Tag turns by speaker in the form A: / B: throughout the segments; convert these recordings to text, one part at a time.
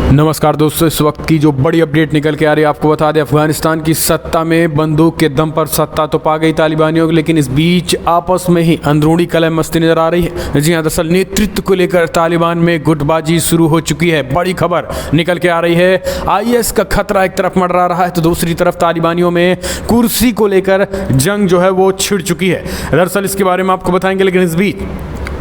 A: नमस्कार दोस्तों, इस वक्त की जो बड़ी अपडेट निकल के आ रही है आपको बता दें। अफगानिस्तान की सत्ता में बंदूक के दम पर सत्ता तो पा गई तालिबानियों की, लेकिन इस बीच आपस में ही अंदरूनी कलह मस्ती नजर आ रही है। जी हाँ, दरअसल नेतृत्व को लेकर तालिबान में गुटबाजी शुरू हो चुकी है। बड़ी खबर निकल के आ रही है। आईएस का खतरा एक तरफ मंडरा रहा है तो दूसरी तरफ तालिबानियों में कुर्सी को लेकर जंग जो है वो छिड़ चुकी है। दरअसल इसके बारे में आपको बताएंगे, लेकिन इस बीच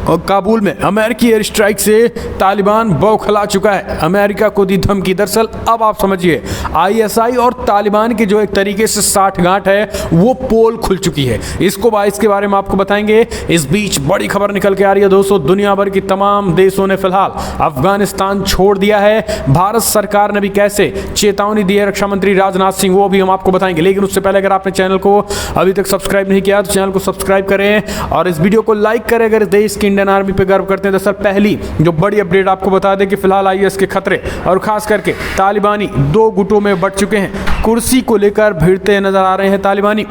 A: और काबुल में अमेरिकी एयर स्ट्राइक से तालिबान बौखला चुका है। अमेरिका को दी धमकी। दरअसल अब आप समझिए, आईएसआई और तालिबान की जो एक तरीके से साठगांठ है वो पोल खुल चुकी है। इसके बारे में आपको बताएंगे। इस बीच बड़ी खबर निकल के आ रही है दोस्तों, दुनिया भर की तमाम देशों ने फिलहाल अफगानिस्तान छोड़ दिया है। भारत सरकार ने भी कैसे चेतावनी दी है रक्षा मंत्री राजनाथ सिंह, वो भी हम आपको बताएंगे। लेकिन उससे पहले अगर आपने चैनल को अभी तक सब्सक्राइब नहीं किया तो चैनल को सब्सक्राइब करें और इस वीडियो को लाइक करें अगर देश की इंडियन आर्मी पे गर्व करते हैं। दरअसल पहली जो बड़ी अपडेट आपको बता दें कि फिलहाल आईएस के खतरे और खास करके तालिबानी दो गुटों में बंट चुके हैं। कुर्सी को लेकर भिड़ते नजर आ रहे हैं तालिबानी।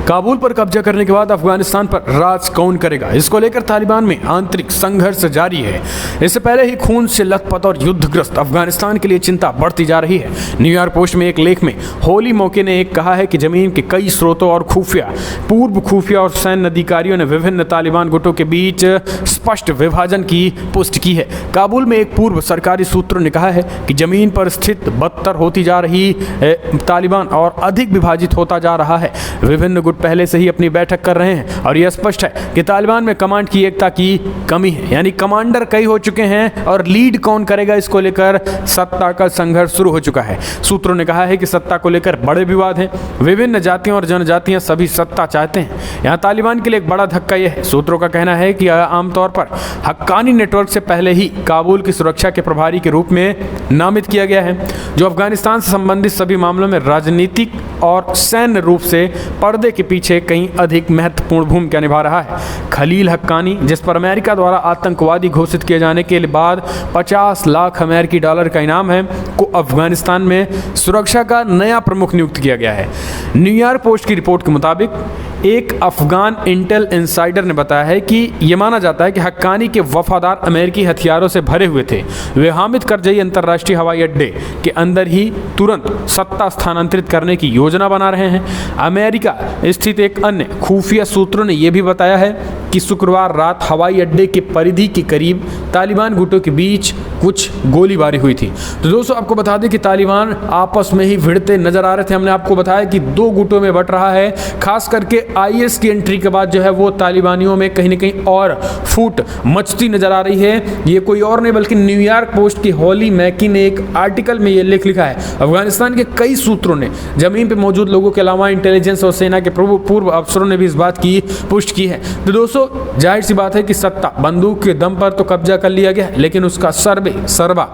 A: काबुल पर कब्जा करने के बाद अफगानिस्तान पर राज कौन करेगा, इसको लेकर तालिबान में आंतरिक संघर्ष जारी है। इससे पहले ही खून से लथपथ और युद्धग्रस्त अफगानिस्तान के लिए चिंता बढ़ती जा रही है। न्यूयॉर्क पोस्ट में एक लेख में होली मौके ने एक कहा है कि जमीन के कई स्रोतों और पूर्व खुफिया और सैन्य अधिकारियों ने विभिन्न तालिबान गुटों के बीच स्पष्ट विभाजन की पुष्टि की है। काबुल में एक पूर्व सरकारी सूत्रों ने कहा है कि जमीन पर स्थित बदतर होती जा रही तालिबान और अधिक विभाजित होता जा रहा है। विभिन्न गुट पहले से ही अपनी बैठक कर रहे हैं और यह स्पष्ट है कि तालिबान में कमांड की एकता की कमी है, यानी कमांडर कई हो चुके हैं और लीड कौन करेगा इसको लेकर सत्ता का संघर्ष शुरू हो चुका है। सूत्रों ने कहा है कि सत्ता को लेकर बड़े विवाद हैं। विभिन्न जातियां और जनजातियां सभी सत्ता चाहते हैं। यहां तालिबान के लिए एक बड़ा धक्का यह है। सूत्रों का कहना है कि आमतौर पर हक्कानी नेटवर्क से पहले ही काबुल की सुरक्षा के प्रभारी के रूप में नामित किया गया है, जो अफगानिस्तान से संबंधित सभी मामलों में राजनीतिक और सैन्य रूप से पर्दे के पीछे कहीं अधिक महत्वपूर्ण भूमिका निभा रहा है। खलील हक्कानी, जिस पर अमेरिका द्वारा आतंकवादी घोषित किए जाने के बाद 50 लाख अमेरिकी डॉलर का इनाम है, को अफगानिस्तान में सुरक्षा का नया प्रमुख नियुक्त किया गया है। न्यूयॉर्क पोस्ट की रिपोर्ट के मुताबिक एक अफगान इंटेल इंसाइडर ने बताया है कि यह माना जाता है कि हक्कानी के वफादार अमेरिकी हथियारों से भरे हुए थे। वे हामिद करजई अंतर्राष्ट्रीय हवाई अड्डे के अंदर ही तुरंत सत्ता स्थानांतरित करने की योजना बना रहे हैं। अमेरिका स्थित एक अन्य खुफिया सूत्रों ने यह भी बताया है कि शुक्रवार रात हवाई अड्डे के परिधि के करीब तालिबान गुटों के बीच कुछ गोलीबारी हुई थी। तो दोस्तों आपको बता दें कि तालिबान आपस में ही भिड़ते नजर आ रहे थे। हमने आपको बताया कि दो गुटों में बट रहा है। खास करके आईएस की एंट्री के बाद जो है वो तालिबानियों में कहीं ना कहीं और फूट मचती नजर आ रही है। ये कोई और नहीं बल्कि न्यूयॉर्क पोस्ट की हॉली मैकी ने एक आर्टिकल में ये लेख लिखा है। अफगानिस्तान के कई सूत्रों ने जमीन पर मौजूद लोगों के अलावा इंटेलिजेंस और सेना के पूर्व अफसरों ने भी इस बात की पुष्टि की है। तो दोस्तों जाहिर सी बात है कि सत्ता बंदूक के दम पर तो कब्जा कर लिया गया, लेकिन उसका सरबा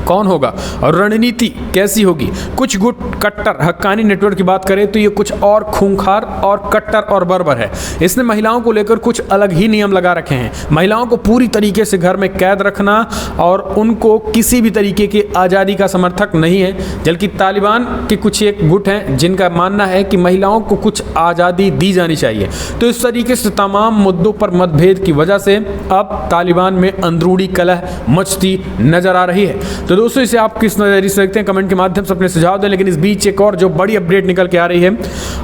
A: कौन होगा और रणनीति कैसी होगी। कुछ गुट कट्टर हक्कानी नेटवर्क की बात करें तो ये कुछ और खूंखार और कट्टर और बर्बर है। इसने महिलाओं को लेकर कुछ अलग ही नियम लगा रखे हैं। महिलाओं को पूरी तरीके से घर में कैद रखना और उनको किसी भी तरीके की आज़ादी का समर्थक नहीं है। जबकि तालिबान के कुछ एक गुट हैं जिनका मानना है कि महिलाओं को कुछ आज़ादी दी जानी चाहिए। तो इस तरीके से तमाम मुद्दों पर मतभेद की वजह से अब तालिबान में अंदरूनी कलह मचती नजर आ रही है। तो दोस्तों इसे आप किस नजरिए से देखते हैं, कमेंट के माध्यम से अपने सुझाव दें। लेकिन इस बीच एक और जो बड़ी अपडेट निकल के आ रही है,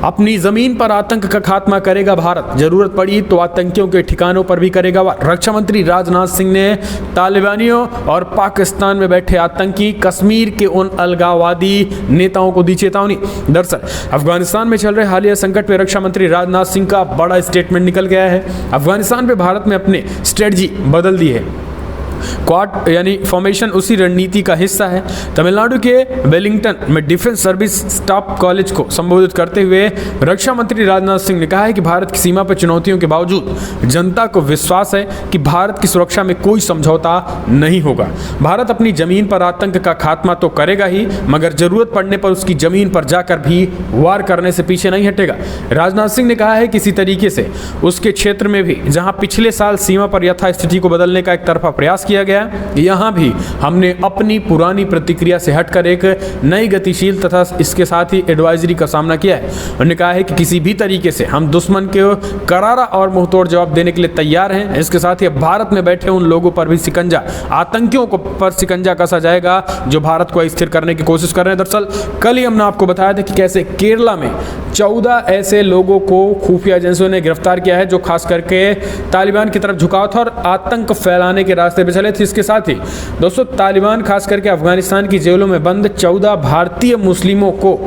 A: अपनी जमीन पर आतंक का खात्मा करेगा भारत, जरूरत पड़ी तो आतंकियों के ठिकानों पर भी करेगा वार। रक्षा मंत्री राजनाथ सिंह ने तालिबानियों और पाकिस्तान में बैठे आतंकी कश्मीर के उन अलगाववादी नेताओं को दी चेतावनी। दरअसल अफगानिस्तान में चल रहे हालिया संकट में रक्षा मंत्री राजनाथ सिंह का बड़ा स्टेटमेंट निकल गया है। अफगानिस्तान पे भारत ने अपने स्ट्रेटजी बदल दी है। क्वाड यानी फॉर्मेशन उसी रणनीति का हिस्सा है। तमिलनाडु के वेलिंगटन में डिफेंस सर्विस स्टाफ कॉलेज को संबोधित करते हुए रक्षा मंत्री राजनाथ सिंह ने कहा है कि भारत की सीमा पर चुनौतियों के बावजूद जनता को विश्वास है कि भारत की सुरक्षा में कोई समझौता नहीं होगा। भारत अपनी जमीन पर आतंक का खात्मा तो करेगा ही, मगर जरूरत पड़ने पर उसकी जमीन पर जाकर भी वार करने से पीछे नहीं हटेगा। राजनाथ सिंह ने कहा है कि इसी तरीके से उसके क्षेत्र में भी जहां पिछले साल सीमा पर यथास्थिति को बदलने का एक तरफा प्रयास प्रयास किया गया। यहाँ भी हमने अपनी पुरानी प्रतिक्रिया से हटकर एक नई गतिशील तथा इसके साथ ही एडवाइजरी का सामना किया है। उन्होंने कहा है कि किसी भी तरीके से हम दुश्मन के करारा और मुंहतोड़ जवाब देने के लिए तैयार हैं। इसके साथ ही भारत में बैठे उन लोगों पर भी शिकंजा, आतंकियों को पर शिकंजा कसा जाएगा जो भारत को अस्थिर करने की कोशिश कर रहे हैं। दरअसल कल ही हमने आपको बताया था कि कैसे केरला में 14 ऐसे लोगों को खुफिया एजेंसियों ने गिरफ्तार किया है जो खास करके तालिबान की तरफ झुकाव था और आतंक फैलाने के रास्ते पे चले थे। इसके साथ ही दोस्तों तालिबान खास करके अफगानिस्तान की जेलों में बंद 14 भारतीय मुस्लिमों को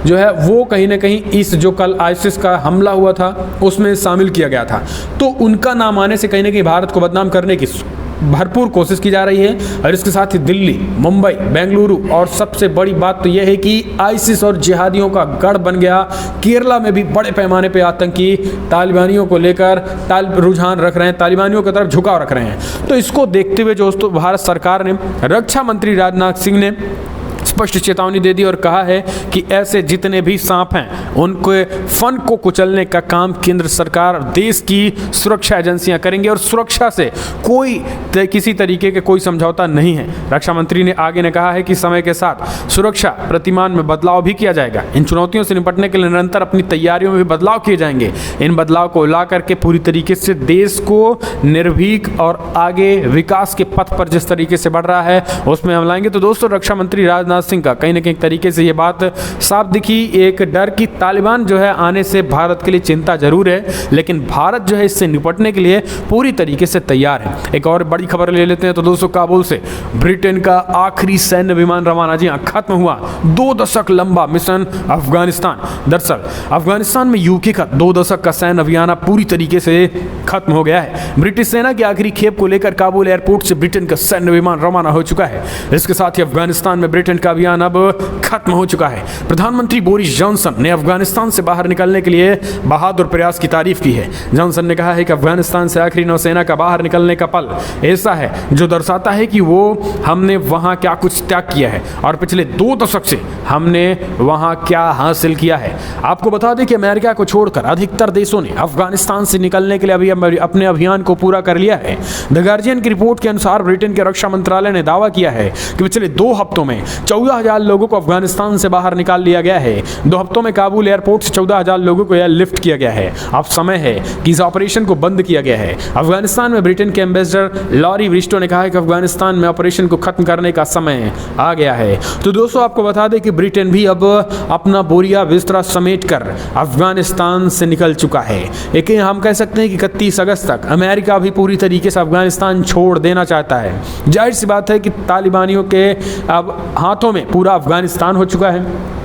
A: जो है वो कहीं ना कहीं इस जो कल आईसिस का हमला हुआ था उसमें शामिल किया गया था। तो उनका नाम आने से कहीं ना कहीं भारत को बदनाम करने की भरपूर कोशिश की जा रही है। और इसके साथ ही दिल्ली, मुंबई, बेंगलुरु और सबसे बड़ी बात तो यह है कि आईसिस और जिहादियों का गढ़ बन गया। केरला में भी बड़े पैमाने पे आतंकी तालिबानियों को लेकर रुझान रख रहे हैं, तालिबानियों की तरफ झुकाव रख रहे हैं। तो इसको देखते हुए दोस्तों भारत सरकार ने, रक्षा मंत्री राजनाथ सिंह ने स्पष्ट चेतावनी दे दी और कहा है कि ऐसे जितने भी सांप हैं उनके फन को कुचलने का काम केंद्र सरकार और देश की सुरक्षा एजेंसियां करेंगे और सुरक्षा से किसी तरीके के कोई समझौता नहीं है। रक्षा मंत्री ने आगे ने कहा है कि समय के साथ सुरक्षा प्रतिमान में बदलाव भी किया जाएगा। इन चुनौतियों से निपटने के लिए निरंतर अपनी तैयारियों में भी बदलाव किए जाएंगे। इन बदलाव को ला करके पूरी तरीके से देश को निर्भीक और आगे विकास के पथ पर जिस तरीके से बढ़ रहा है उसमें हम लाएंगे। तो दोस्तों राजनाथ सिंह का कहीं ना कहीं तरीके से ये बात साफ दिखी, एक डर की तालिबान जो है आने से भारत के लिए चिंता जरूर है, लेकिन भारत जो है इससे निपटने के लिए पूरी तरीके से तैयार है। एक और बड़ी खबर ले लेते हैं। तो दोस्तों काबुल से ब्रिटेन का आखिरी सैन्य विमान रवाना, जी हाँ, खत्म हुआ 2 दशक लंबा मिशन अफगानिस्तान। दरअसल अफगानिस्तान में यूके का 2 दशक का सैन्य अभियान पूरी तरीके से खत्म हो गया है। ब्रिटिश सेना की आखिरी खेप को लेकर काबुल एयरपोर्ट से ब्रिटेन का सैन्य विमान रवाना हो चुका है। इसके साथ ही अफगानिस्तान में ब्रिटेन का अभियान अब खत्म हो चुका है। प्रधानमंत्री बोरिस जॉनसन ने अफगानिस्तान से बाहर निकलने के लिए बहादुर प्रयास की तारीफ की है। जॉनसन ने कहा है कि अफगानिस्तान से आखिरी नौसेना का बाहर निकलने का पल ऐसा है जो दर्शाता है कि वो हमने वहां क्या कुछ त्याग किया है और पिछले 2 दशक से हमने वहां क्या हासिल किया है। आपको बता दें कि अमेरिका को छोड़कर अधिकतर देशों ने अफगानिस्तान से निकलने के लिए अभी अपने अभियान को पूरा कर लिया है। द गार्जियन की रिपोर्ट के अनुसार ब्रिटेन के रक्षा मंत्रालय ने दावा किया है कि पिछले 2 हफ्तों में 14,000 लोगों को अफगानिस्तान से बाहर निकाल लिया गया है। 2 हफ्तों में काबुल एयरपोर्ट से 14,000 लोगों को एयरलिफ्ट किया गया है। अब समय है कि इस ऑपरेशन को बंद किया गया है। अफगानिस्तान में ब्रिटेन के एम्बेसडर लॉरी ब्रिस्टो ने कहा है कि अफगानिस्तान में ऑपरेशन को खत्म करने का समय आ गया है। तो दोस्तों आपको बता दें कि ब्रिटेन भी अब अपना बोरिया बिस्तरा समेटकर अफगानिस्तान से निकल चुका है। लेकिन हम कह सकते हैं कि 31 अगस्त तक अमेरिका भी पूरी तरीके से अफगानिस्तान छोड़ देना चाहता है। जाहिर सी बात है कि तालिबानियों के अब हाथों में पूरा अफगानिस्तान हो चुका है।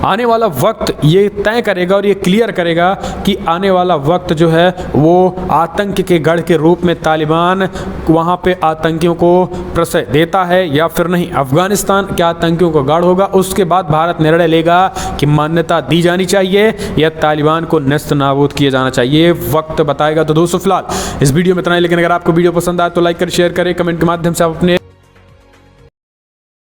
A: आने वाला वक्त ये तय करेगा और ये क्लियर करेगा कि आने वाला वक्त जो है वो आतंक के गढ़ के रूप में तालिबान वहाँ पे आतंकियों को प्रश्रय देता है या फिर नहीं। अफगानिस्तान क्या आतंकियों का गढ़ होगा, उसके बाद भारत निर्णय लेगा कि मान्यता दी जानी चाहिए या तालिबान को नष्ट नाबूद किया जाना चाहिए, वक्त बताएगा। तो दोस्तों फिलहाल इस वीडियो में इतना ही, लेकिन अगर आपको वीडियो पसंद आए तो लाइक कर शेयर करें, कमेंट के माध्यम से आप अपने